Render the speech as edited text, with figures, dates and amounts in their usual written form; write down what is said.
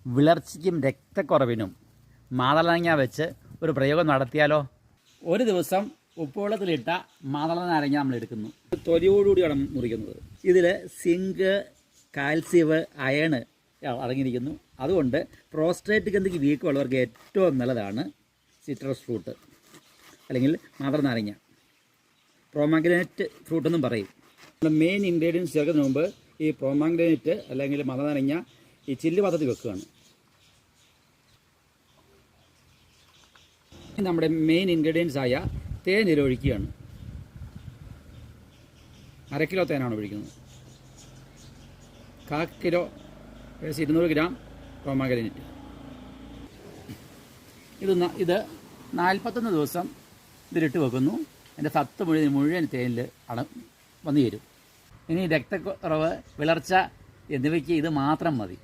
വിളർച്ചയ്ക്കും രക്തക്കുറവിനും മാതളനാരങ്ങ വെച്ച് ഒരു പ്രയോഗം നടത്തിയാലോ? ഒരു ദിവസം ഉപ്പുവെള്ളത്തിലിട്ട മാതള നാരങ്ങ നമ്മൾ എടുക്കുന്നു. തൊലിയോടുകൂടിയാണ് മുറിക്കുന്നത്. ഇതിൽ സിങ്ക്, കാൽസ്യം, അയൺ അടങ്ങിയിരിക്കുന്നു. അതുകൊണ്ട് പ്രോസ്റ്റേറ്റ് ഗ്രന്ഥിക്ക് വീക്കമുള്ളവർക്ക് ഏറ്റവും നല്ലതാണ് സിട്രസ് ഫ്രൂട്ട് അല്ലെങ്കിൽ മാതള നാരങ്ങ. പ്രോമാഗ്രാനൈറ്റ് ഫ്രൂട്ട് എന്നും പറയും. മെയിൻ ഇൻഗ്രീഡിയൻസ് ചേർക്കുന്നതിന് മുമ്പ് ഈ പ്രോമാഗ്രാനൈറ്റ് അല്ലെങ്കിൽ മാതള നാരങ്ങ ഈ ചില്ല് പാത്രത്തിൽ വെക്കുകയാണ്. നമ്മുടെ മെയിൻ ഇൻഗ്രീഡിയൻസ് ആയ തേൻ ഒഴിക്കുകയാണ്. 1/2 കിലോ തേനാണ് ഒഴിക്കുന്നത്. 1/4 കിലോ 200 ഗ്രാം പ്രോമാഗ്രാനൈറ്റ്. ഇത് 41 ദിവസം ഇതിലിട്ട് വെക്കുന്നു. അതിൻ്റെ സത്ത് മുഴുവൻ തേനിൽ വന്നു ചേരും. ഇനി രക്തക്കുറവ്, വിളർച്ച എന്നിവയ്ക്ക് ഇത് മാത്രം മതി.